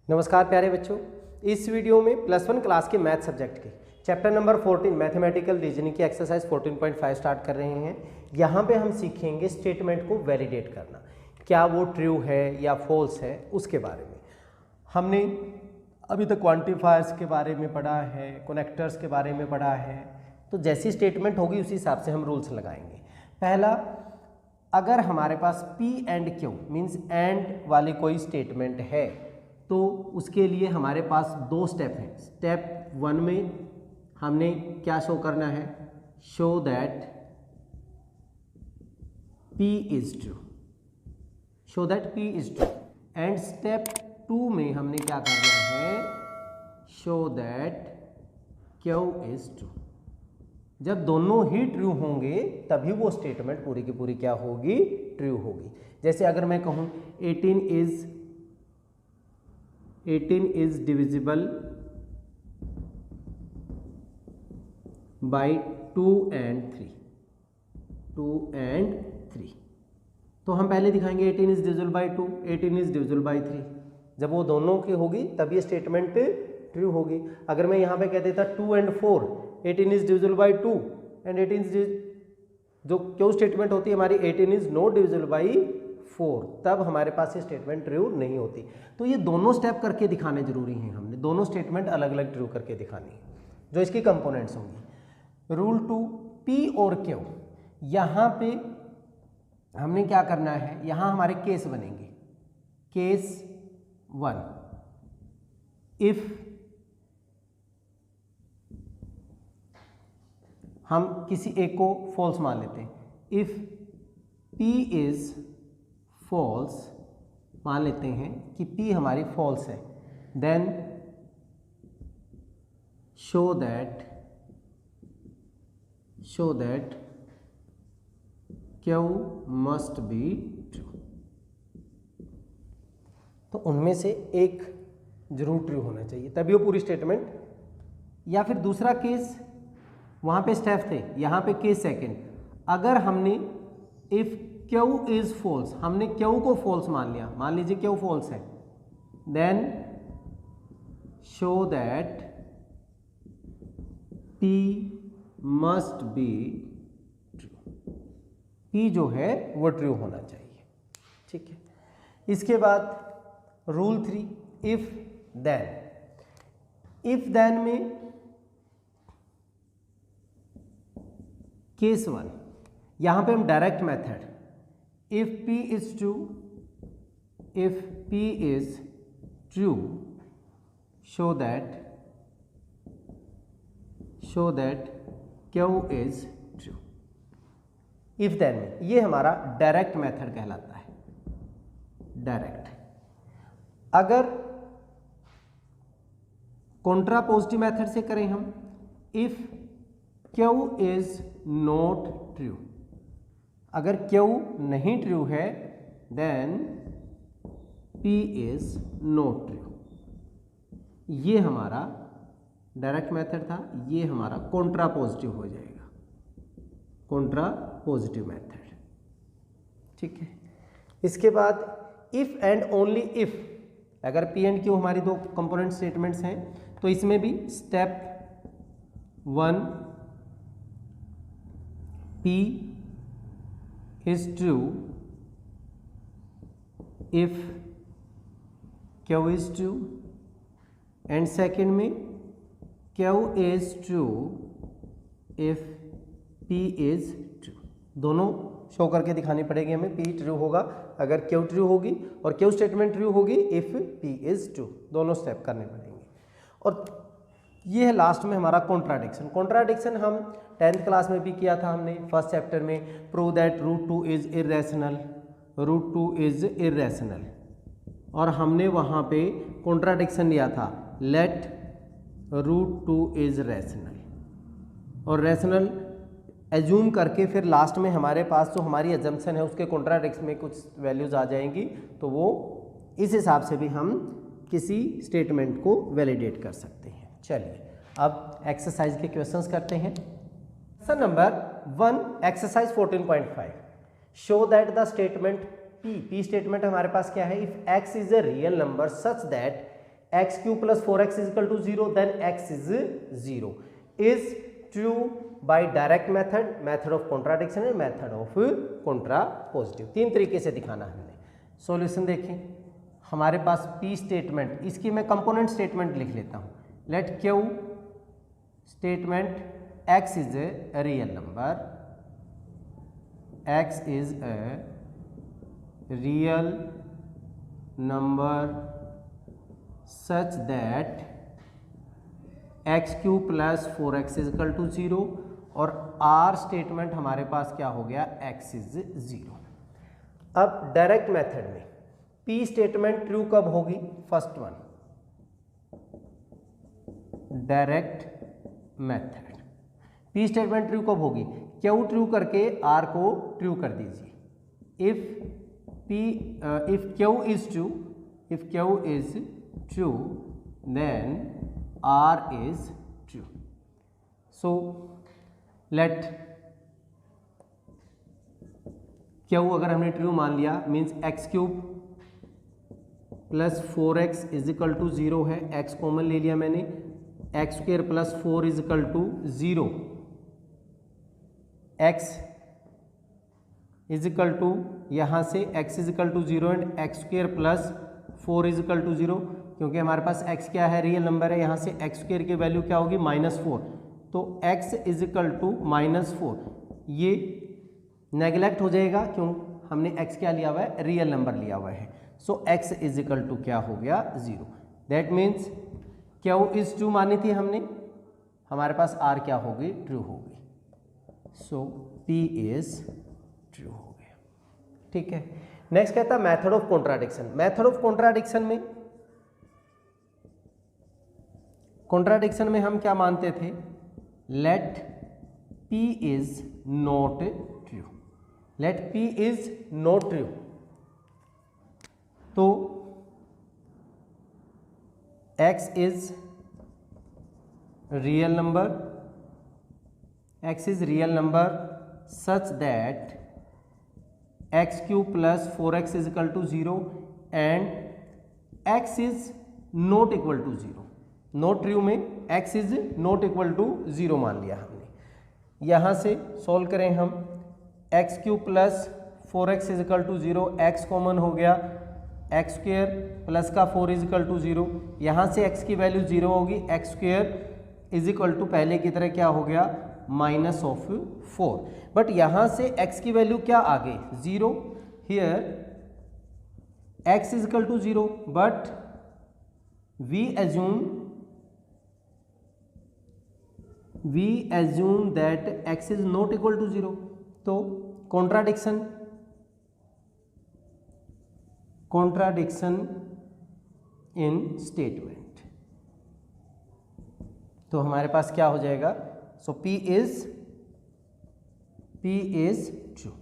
नमस्कार प्यारे बच्चों, इस वीडियो में +1 क्लास के मैथ सब्जेक्ट के चैप्टर नंबर 14 मैथमेटिकल रीजनिंग की एक्सरसाइज 14.5 स्टार्ट कर रहे हैं। यहाँ पे हम सीखेंगे स्टेटमेंट को वैलिडेट करना, क्या वो ट्रू है या फॉल्स है उसके बारे में। हमने अभी तक क्वांटिफायर्स के बारे में पढ़ा है, कनेक्टर्स के बारे में पढ़ा है, तो जैसी स्टेटमेंट होगी उसी हिसाब से हम रूल्स लगाएंगे। पहला, अगर हमारे पास P and Q means and वाली कोई स्टेटमेंट है तो उसके लिए हमारे पास दो स्टेप हैं। स्टेप 1 में हमने क्या शो करना है, show that P is true, show that P is true. And step 2 में हमने क्या करना है, show that Q is true. जब दोनों ही ट्रू होंगे तभी वो स्टेटमेंट पूरी की पूरी क्या होगी, ट्रू होगी। जैसे अगर मैं कहूँ 18 is divisible by 2 and 3, 2 and 3, तो हम पहले दिखाएंगे 18 is divisible by 2, 18 is divisible by 3। जब वो दोनों की होगी तब ये स्टेटमेंट ट्रू होगी। अगर मैं यहाँ पे कह देता 2 and 4, 18 is divisible by 2 and 18 is जो क्यों स्टेटमेंट होती है हमारी 18 is not divisible by 4, तब हमारे पास ये स्टेटमेंट ट्रू नहीं होती। तो ये दोनों स्टेप करके दिखाने जरूरी हैं, हमने दोनों स्टेटमेंट अलग अलग ट्रू करके दिखानी है जो इसकी कंपोनेंट्स होंगी। रूल 2, P और Q, यहाँ पे हमने क्या करना है, यहाँ हमारे केस बनेंगे। केस 1, इफ हम किसी एक को फॉल्स मान लेते हैं, इफ P इज फॉल्स, मान लेते हैं कि P हमारी फॉल्स है, then show that Q must be true. तो उनमें से एक जरूर ट्रू होना चाहिए तभी वो पूरी स्टेटमेंट। या फिर दूसरा केस, वहां पे स्टेप थे, यहाँ पे केस सेकंड, अगर हमने इफ Q इज फॉल्स, हमने Q को फॉल्स मान लिया, मान लीजिए Q फॉल्स है, then show that P must be true. P जो है वो ट्रू होना चाहिए, ठीक है। इसके बाद रूल 3, इफ देन में केस 1, यहां पे हम direct method, if P is true, show that Q is true। if then में ये हमारा डायरेक्ट मेथड कहलाता है, डायरेक्ट। अगर कॉन्ट्रा पॉजिटिव मेथड से करें हम, if Q is not true, अगर Q नहीं ट्रू है then P is not true. ये हमारा डायरेक्ट मेथड था, ये हमारा कॉन्ट्रा पॉजिटिव हो जाएगा, कॉन्ट्रा पॉजिटिव मेथड, ठीक है। इसके बाद इफ एंड ओनली इफ, अगर P एंड Q हमारी दो कंपोनेंट स्टेटमेंट्स हैं तो इसमें भी step 1, P is true if Q is true, and second में Q is true if P is true। दोनों शो करके दिखानी पड़ेगी हमें, P ट्रू होगा अगर Q ट्रू होगी और Q स्टेटमेंट ट्रू होगी if P is true, दोनों स्टेप करने पड़ेंगे। और ये है लास्ट में हमारा कॉन्ट्राडिक्शन। कॉन्ट्राडिक्शन हम 10th क्लास में भी किया था हमने, फर्स्ट चैप्टर में, prove that √2 is irrational, √2 is irrational, और हमने वहाँ पे कॉन्ट्राडिक्शन लिया था, लेट √2 इज रैशनल, और रैशनल एज्यूम करके फिर लास्ट में हमारे पास जो हमारी एजम्पशन है उसके कॉन्ट्राडिक्शन में कुछ वैल्यूज आ जाएंगी, तो वो इस हिसाब से भी हम किसी स्टेटमेंट को वैलिडेट कर सकते हैं। चलिए अब एक्सरसाइज के क्वेश्चंस करते हैं। Question number 1, exercise 14.5, show that the statement P statement हमारे पास क्या है, if X is a real number such that x Q plus 4x equal to 0, then x is 0 is true by direct method, method of contradiction and method of contrapositive. 3 तरीके से दिखाना हमने। Solution देखें, हमारे पास P स्टेटमेंट, इसकी मैं component statement लिख लेता हूँ। Let Q statement x is a real number, x is a real number such that x Q plus 4x equal to 0 और R स्टेटमेंट हमारे पास क्या हो गया, x इज 0। अब डायरेक्ट मेथड में P स्टेटमेंट ट्रू कब होगी, first one direct method P statement true कब होगी, Q ट्रू करके R को ट्रू कर दीजिए। If Q is true then R is true. So let Q अगर हमने ट्रू मान लिया means x cube plus 4x equal to 0 है, x कॉमन ले लिया मैंने, x square plus 4 equal to 0, x equal to यहाँ से x equal to 0 and x square plus 4 equal to 0, क्योंकि हमारे पास x क्या है, रियल नंबर है, यहाँ से एक्स स्क्वेयर की वैल्यू क्या होगी, -4, तो x इजिकल टू -4, ये नेगलेक्ट हो जाएगा, क्यों, हमने x क्या लिया हुआ है, रियल नंबर लिया हुआ है। सो x इजिकल टू क्या हो गया, 0। That means Q is true मानी थी हमने, हमारे पास R क्या होगी, ट्रू होगी। सो P इज ट्रू हो गया। ठीक है, नेक्स्ट कहता है method of contradiction. Method of contradiction में हम क्या मानते थे, let P is not true, let P is not true, तो x is real number, x is real number such that x Q plus 4x equal to 0 and x is not equal to 0। Not true में x is not equal to 0 मान लिया हमने। यहाँ से solve करें हम, x Q plus 4x equal to 0, x common हो गया, एक्स स्क्वेयर प्लस का 4 इजिकल टू 0, यहाँ से x की वैल्यू 0 होगी, एक्स स्क्वेयर इजिकल टू पहले की तरह क्या हो गया, -4, बट यहाँ से x की वैल्यू क्या आ गई, 0, here x equal to 0, but we assume that x is not equal to 0, तो contradiction in statement, तो हमारे पास क्या हो जाएगा, सो P is true,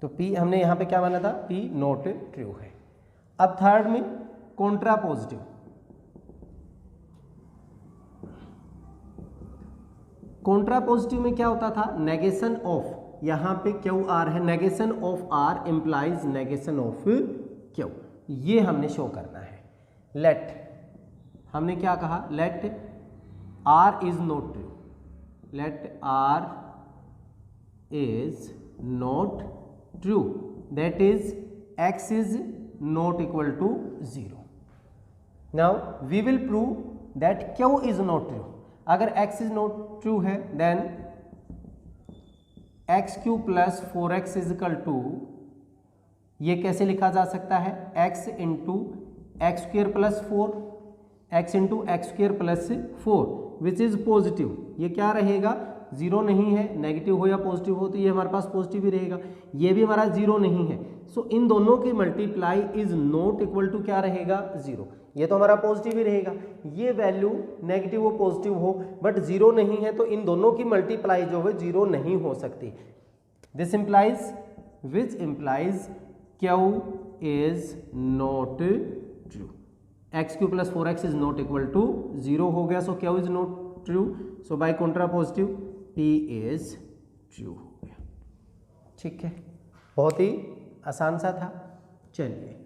तो P हमने यहाँ पे क्या माना था, P नॉट ट्रू है। अब थर्ड में कॉन्ट्रापोजिटिव, कॉन्ट्रापोजिटिव में क्या होता था, नेगेशन ऑफ, यहाँ पे क्यू आर है, negation of R implies negation of Q, ये हमने शो करना है। लेट, हमने क्या कहा, let R is not true, let R is not true, that is x is not equal to 0। Now we will prove that Q is not true. अगर x is not true है then x Q plus 4x equal to, ये कैसे लिखा जा सकता है, x into x square plus 4, x into x square plus 4 which is positive, ये क्या रहेगा, 0 नहीं है, नेगेटिव हो या पॉजिटिव हो तो ये हमारे पास पॉजिटिव ही रहेगा, ये भी हमारा 0 नहीं है, सो इन दोनों की multiply is not equal to क्या रहेगा, 0, ये तो हमारा पॉजिटिव ही रहेगा, ये वैल्यू नेगेटिव हो पॉजिटिव हो बट 0 नहीं है, तो इन दोनों की मल्टीप्लाई जो है 0 नहीं हो सकती। This implies, which implies q is not true, x Q plus 4x is not equal to 0 हो गया, so q is not true, so by contrapositive P is true हो गया। ठीक है, बहुत ही आसान सा था। चलिए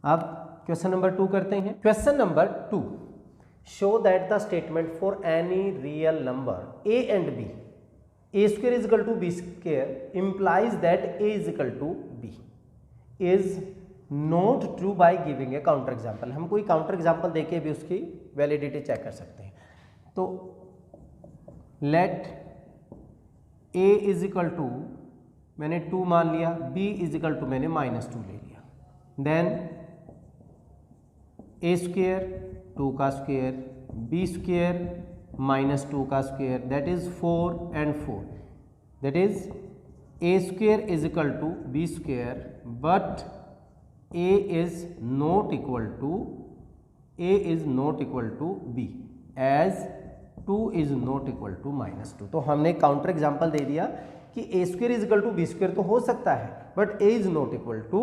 अब क्वेश्चन नंबर 2 करते हैं। Question number 2, show that the statement for any real number a and b, a square is equal to b square implies that a is equal to b is not true by giving a counter example. हम कोई counter example देके भी उसकी validity check कर सकते हैं। तो let a is equal to मैंने 2 मान लिया, b इज इक्वल टू मैंने -2 ले लिया, देन a स्क्वेयर 2 का स्क्वेयर b स्क्वेयर -2 का square that is 4 and 4, that is a square is equal to b square but a is not equal to b as 2 is not equal to -2। तो हमने counter example दे दिया कि a square is equal to b square तो हो सकता है but a is not equal to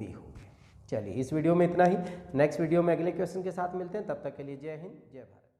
b हो गया। चलिए इस वीडियो में इतना ही, नेक्स्ट वीडियो में अगले क्वेश्चन के साथ मिलते हैं, तब तक के लिए जय हिंद जय भारत।